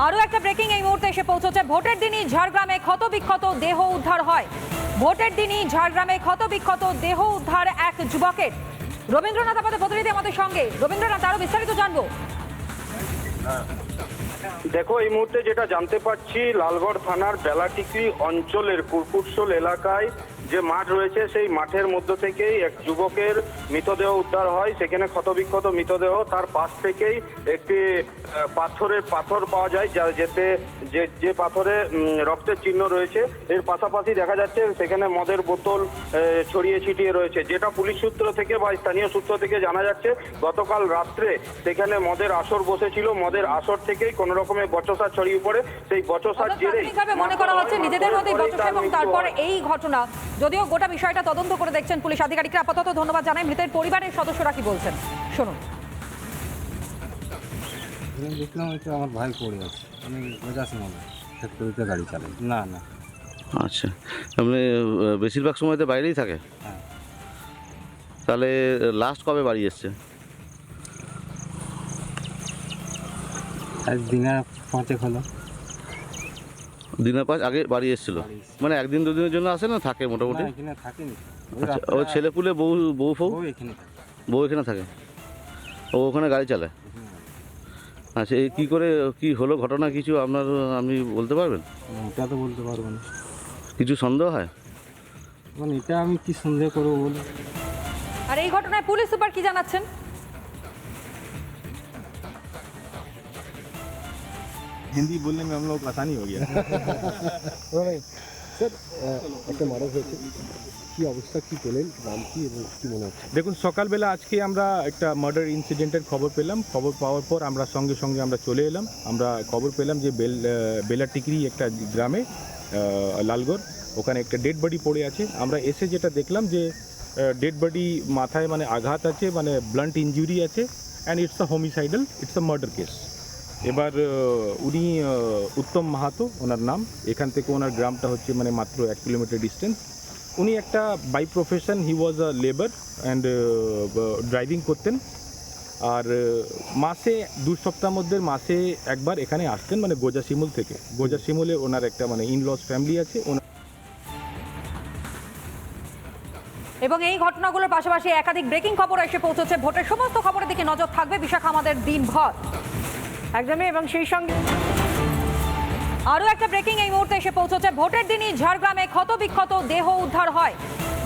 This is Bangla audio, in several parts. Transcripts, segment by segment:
আরও একটা ব্রেকিং এই মুহূর্তে এসে পৌঁছেছে। ভোটের দিনই ঝাড়গ্রামে ক্ষতবিক্ষত দেহ উদ্ধার হয়। ভোটের দিনই ঝাড়গ্রামে ক্ষতবিক্ষত দেহ উদ্ধার এক যুবকের। রবীন্দ্রনাথ আমাদের প্রতিনিধি আমাদের সঙ্গে। রবীন্দ্রনাথ, আরো বিস্তারিত জানবো। দেখো, এই মুহূর্তে যেটা জানতে পারছি, লালগড় থানার বেলাটিকলি অঞ্চলের কুরকুটশোল এলাকায় যে মাঠ রয়েছে, সেই মাঠের মধ্য থেকেই এক যুবকের মৃতদেহ উদ্ধার হয়। সেখানে ক্ষতবিক্ষত মৃতদেহ, তার পাশ থেকেই একটি পাথর পাওয়া যায়, যে পাথরে রক্তের চিহ্ন রয়েছে। এর পাশাপাশি দেখা যাচ্ছে সেখানে মদের বোতল ছড়িয়ে ছিটিয়ে রয়েছে। যেটা পুলিশ সূত্র থেকে বা স্থানীয় সূত্র থেকে জানা যাচ্ছে, গতকাল রাত্রে সেখানে মদের আসর বসেছিল। মদের আসর থেকেই কোন রকমের বচসা ছড়িয়ে পড়ে। সেই বচসার জেরেই মনে করা হচ্ছে নিজেদের মধ্যে বচসা, এবং তারপর এই ঘটনা। যদিও গোটা বিষয়টা তদন্ত করে দেখছেন পুলিশ আধিকারিকরা। আপাতত ধন্যবাদ জানাই। মৃতের পরিবারের সদস্যরা কি বলছেন শুনুন। দেখলাম হয়তো আমার ভাই পড়ে আছে, আমি বোঝাচ্ছি মনে ফ্যাক্টরিতে গাড়ি চালাই। না না। আচ্ছা, আপনি বেশিরভাগ সময় তো বাইরেই থাকে? হ্যাঁ। তাহলে লাস্ট কবে বাড়ি এসছে? আজ দিনের 5 হলো। দিনের 5 আগে বাড়ি এসেছিল? মানে একদিন দুদিনের জন্য আসে না থাকে মোটামুটি? এখানে থাকেনি। আচ্ছা, ও ছেলে পুলে বউ ফৌ এখানে থাকে। বউ এখানে থাকে? ও ওখানে গাড়ি চালায়? আচ্ছা, এই কী করে কি হলো ঘটনা কিছু আপনি বলতে পারবেন? এটা তো বলতে পারবো না। কিছু সন্দেহ হয়? মানে এটা আমি কি সন্দেহ করবো বলে। আর এই ঘটনায় পুলিশ সুপার কি জানাচ্ছেন? हिंदी बोलने में हम लोग आसानी हो गया। স্যার, একটা মারা হয়েছে, কি অবস্থা, কি পেলেন, নাম কি এবং কি মনে হচ্ছে? দেখুন, সকালবেলা আজকে আমরা একটা মার্ডার ইনসিডেন্টের খবর পেলাম। খবর পাওয়ার পর আমরা সঙ্গে সঙ্গে আমরা চলে এলাম। আমরা খবর পেলাম যে বেলাটিকরি একটা গ্রামে, লালগড়, ওখানে একটা ডেড বডি পড়ে আছে। আমরা এসে যেটা দেখলাম যে ডেড বডি মাথায় মানে আঘাত আছে, মানে ব্লান্ট ইনজুরি আছে, and it's a homicidal, it's a murder case. এবার উনি উত্তম মাহাতো ওনার নাম। এখান থেকে ওনার গ্রামটা হচ্ছে মানে মাত্র 1 কিলোমিটার ডিস্টেন্স। উনি একটা by profession he was a labour and driving করতেন। আর মাসে 2 সপ্তাহের মধ্যে মাসে একবার এখানে আসতেন, মানে গোজাশিমুল থেকে। গোজাশিমুলে ওনার একটা মানে ইনলস ফ্যামিলি আছে। এবং এই ঘটনাগুলোর পাশাপাশি একাধিক ব্রেকিং খবর এসে পৌঁছেছে। ভোটের সমস্ত খবরের দিকে নজর থাকবে বিশাখা আমাদের দিনভর। একদমই। এবং সেই সঙ্গে আরও একটা ব্রেকিং এই মুহূর্তে এসে পৌঁছেছে। ভোটের দিনই ঝাড়গ্রামে ক্ষতবিক্ষত দেহ উদ্ধার হয়।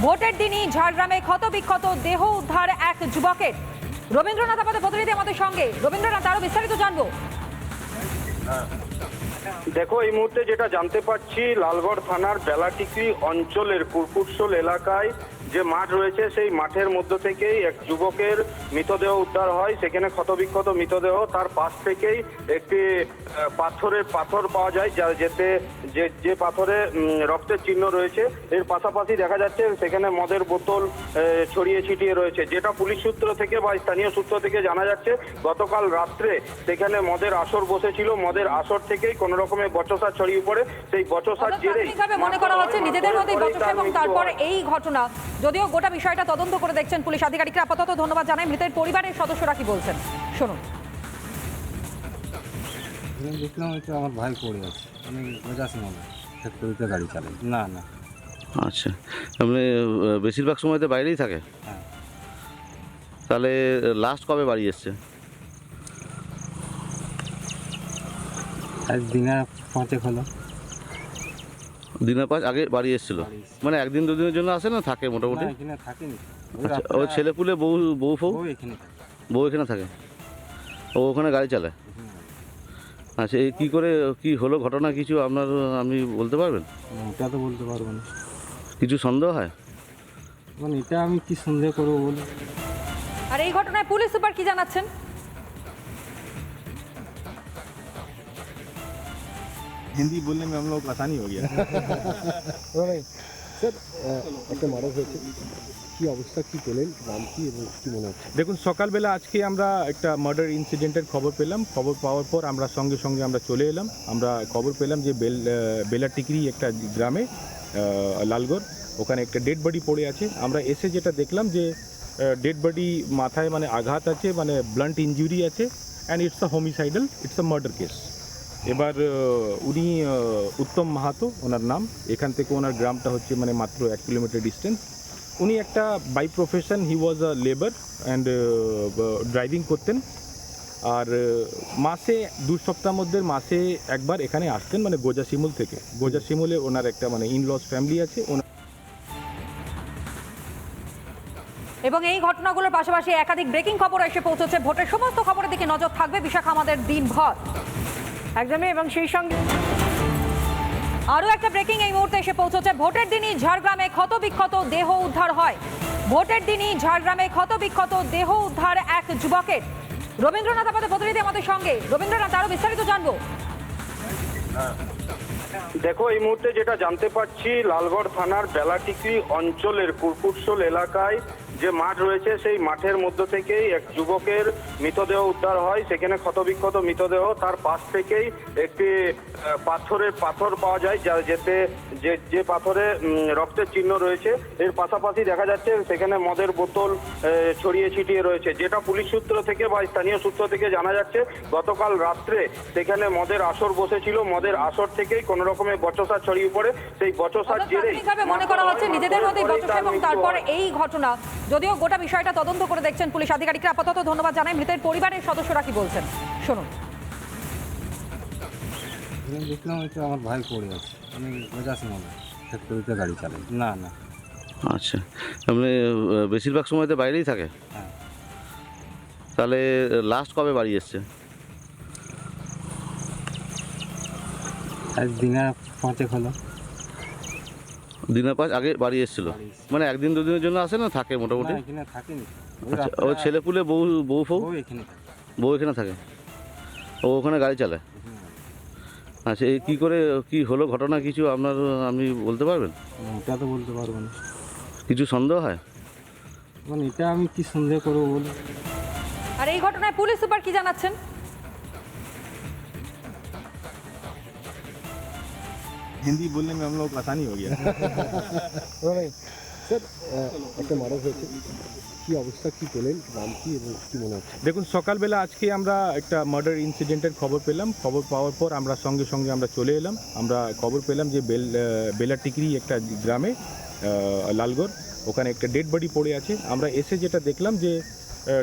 ভোটের দিনই ঝাড়গ্রামে ক্ষতবিক্ষত দেহ উদ্ধার এক যুবকের। রবীন্দ্রনাথ আমাদের প্রতিনিধি আমাদের সঙ্গে। রবীন্দ্রনাথ, আরো বিস্তারিত জানবো। দেখো, এই মুহূর্তে যেটা জানতে পারছি, লালগড় থানার বেলাটিকলি অঞ্চলের কুরকুটশোল এলাকায় যে মাঠ রয়েছে, সেই মাঠের মধ্য থেকেই এক যুবকের মৃতদেহ উদ্ধার হয়। সেখানে ক্ষতবিক্ষত মৃতদেহ, তার পাশ থেকেই একটি পাথর পাওয়া যায়, যে পাথরে রক্তের চিহ্ন রয়েছে। এর পাশাপাশি দেখা যাচ্ছে সেখানে মদের বোতল ছড়িয়ে ছিটিয়ে রয়েছে। যেটা পুলিশ সূত্র থেকে বা স্থানীয় সূত্র থেকে জানা যাচ্ছে, গতকাল রাত্রে সেখানে মদের আসর বসেছিল। মদের আসর থেকেই কোন রকমের বচসা ছড়িয়ে পড়ে। সেই বচসার জেরেই মনে করা হচ্ছে নিজেদের মধ্যে বচসা, এবং তারপর এই ঘটনা। যদিও গোটা বিষয়টা তদন্ত করে দেখছেন পুলিশ আধিকারিকরা। আপাতত ধন্যবাদ জানাই। মৃতের পরিবারের সদস্যরা কি বলছেন শুনুন। দেখলাম হয়তো আমার ভাই পড়ে আছে, আমি বোঝাচ্ছি মনে ফ্যাক্টরিতে গাড়ি চালাই। না না। আচ্ছা, আপনি বেশিরভাগ সময় তো বাইরেই থাকে? হ্যাঁ। তাহলে লাস্ট কবে বাড়ি এসছে? আজ দিনের 5 হলো। দিনের 5 আগে বাড়ি এসেছিল? মানে একদিন দুদিনের জন্য আসে না থাকে মোটামুটি? এখানে থাকেনি। আচ্ছা, ও ছেলে পুলে বউ ফৌ এখানে থাকে। বউ এখানে থাকে? ও ওখানে গাড়ি চালায়? আচ্ছা, এই কী করে কি হলো ঘটনা কিছু আপনি বলতে পারবেন? এটা তো বলতে পারবো না। কিছু সন্দেহ হয়? মানে এটা আমি কি সন্দেহ করবো বলে। আর এই ঘটনায় পুলিশ সুপার কি জানাচ্ছেন? हिंदी बोलने में हम लोग आसानी हो गया। স্যার, একটা মারা হয়েছে, কি অবস্থা, কি পেলেন, নাম কি এবং কি মনে হচ্ছে? দেখুন, সকালবেলা আজকে আমরা একটা মার্ডার ইনসিডেন্টের খবর পেলাম। খবর পাওয়ার পর আমরা সঙ্গে সঙ্গে আমরা চলে এলাম। আমরা খবর পেলাম যে বেলাটিকরি একটা গ্রামে, লালগড়, ওখানে একটা ডেড বডি পড়ে আছে। আমরা এসে যেটা দেখলাম যে ডেড বডি মাথায় মানে আঘাত আছে, মানে ব্লান্ট ইনজুরি আছে, and it's a homicidal, it's a murder case. এবার উনি উত্তম মাহাতো ওনার নাম, এখান থেকে ওনার গ্রামটা হচ্ছে মানে মাত্র 1 কিলোমিটার ডিস্টেন্স। উনি একটা by profession he was a labour and driving করতেন। আর মাসে 2 সপ্তাহের মধ্যে মাসে একবার এখানে আসতেন, মানে গোজাশিমুল থেকে। গোজাশিমুলে ওনার একটা মানে ইনলস ফ্যামিলি আছে। এবং এই ঘটনাগুলোর পাশাপাশি একাধিক ব্রেকিং খবর এসে পৌঁছেছে। ভোটের সমস্ত খবরের দিকে নজর থাকবে বিশাখা আমাদের দিনভর। একদমই, এবং সেই সঙ্গে আরও একটা ব্রেকিং এই মুহূর্তে এসে পৌঁছেছে। ভোটের দিনই ঝাড়গ্রামে ক্ষতবিক্ষত দেহ উদ্ধার হয়। ভোটের দিনই ঝাড়গ্রামে ক্ষতবিক্ষত দেহ উদ্ধার এক যুবকের। রবীন্দ্রনাথ আমাদের প্রতিনিধি আমাদের সঙ্গে। রবীন্দ্রনাথ, আরো বিস্তারিত জানবো। দেখো, এই মুহূর্তে যেটা জানতে পারছি, লালগড় থানার বেলাটিকলি অঞ্চলের কুরকুটশোল এলাকায় যে মাঠ রয়েছে সেই মাঠের মধ্য থেকেই এক যুবকের মৃতদেহ উদ্ধার হয়। সেখানে ক্ষতবিক্ষত মৃতদেহ, তার পাশ থেকেই একটি পাথর পাওয়া যায়, যে পাথরে রক্তের চিহ্ন রয়েছে। এর পাশাপাশি দেখা যাচ্ছে সেখানে মদের বোতল ছড়িয়ে ছিটিয়ে রয়েছে। যেটা পুলিশ সূত্র থেকে বা স্থানীয় সূত্র থেকে জানা যাচ্ছে, গতকাল রাত্রে সেখানে মদের আসর বসেছিল। মদের আসর থেকেই কোন রকমের বচসা ছড়িয়ে পড়ে। সেই বচসার জেরেই মনে করা হচ্ছে নিজেদের মধ্যেই বচসা, এবং তারপর এই ঘটনা। যদিও গোটা বিষয়টা তদন্ত করে দেখছেন পুলিশ আধিকারিকরা। আপাতত ধন্যবাদ জানাই। মৃতের পরিবারের সদস্যরা কি বলছেন শুনুন। দেখলাম হয়তো আমার ভাই পড়ে আছে, আমি গোজাসিমলে ফ্যাক্টরিতে গাড়ি চালাই। না না। আচ্ছা, আপনি বেশিরভাগ সময়তে বাইরেই থাকে? হ্যাঁ। তাহলে লাস্ট কবে বাড়ি এসছে? আজ দিনে 5 হলো। দিনের 5 আগে বাড়ি এসেছিল? মানে একদিন দুদিনের জন্য আসে না থাকে মোটামুটি? না, এখানে থাকেনি। আচ্ছা, ও ছেলেপুলে বউ ফৌ? ও এখানে থাকে। বউ এখানে থাকে, ও ওখানে গাড়ি চালায়? আচ্ছা, এই কি হলো ঘটনা কিছু আপনি বলতে পারবেন? এটা তো বলতে পারবো না। কিছু সন্দেহ হয়? মানে এটা আমি কি সন্দেহ করবো বলে। আর এই ঘটনায় পুলিশ সুপার কি জানাচ্ছেন? হিন্দি বললে में हम लोग आसानी हो गया। স্যার, একটা মার্ডার হয়েছে, কি অবস্থা, কি পেলেন, নাম কি এবং কি মনে হচ্ছে? দেখুন, সকালবেলা আজকে আমরা একটা মার্ডার ইনসিডেন্টের খবর পেলাম। খবর পাওয়ার পর আমরা সঙ্গে সঙ্গে আমরা চলে এলাম। আমরা খবর পেলাম যে বেলাটিকরি একটা গ্রামে লালগড়, ওখানে একটা ডেড বডি পড়ে আছে। আমরা এসে যেটা দেখলাম যে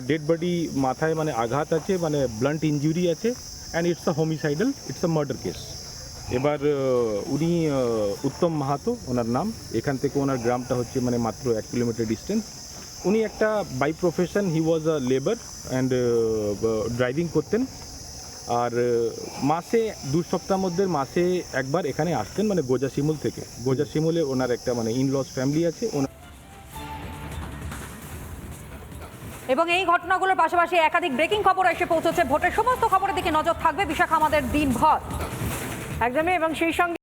ডেড বডি মাথায় মানে আঘাত আছে, মানে ব্লান্ট ইনজুরি আছে, and it's a homicidal, it's a murder case. এবার উনি উত্তম মাহাতো ওনার নাম, এখান থেকে ওনার গ্রামটা হচ্ছে মানে মাত্র 1 কিলোমিটার ডিস্টেন্স। উনি একটা by profession he was a labour and driving করতেন। আর মাসে 2 সপ্তাহের মধ্যে মাসে একবার এখানে আসতেন, মানে গোজাশিমুল থেকে। গোজাশিমুলে ওনার একটা মানে ইনলস ফ্যামিলি আছে। এবং এই ঘটনাগুলোর পাশাপাশি একাধিক ব্রেকিং খবর এসে পৌঁছেছে। ভোটের সমস্ত খবরের দিকে নজর থাকবে বিশাখা আমাদের দিনভর। একদমই, এবং সেই সঙ্গে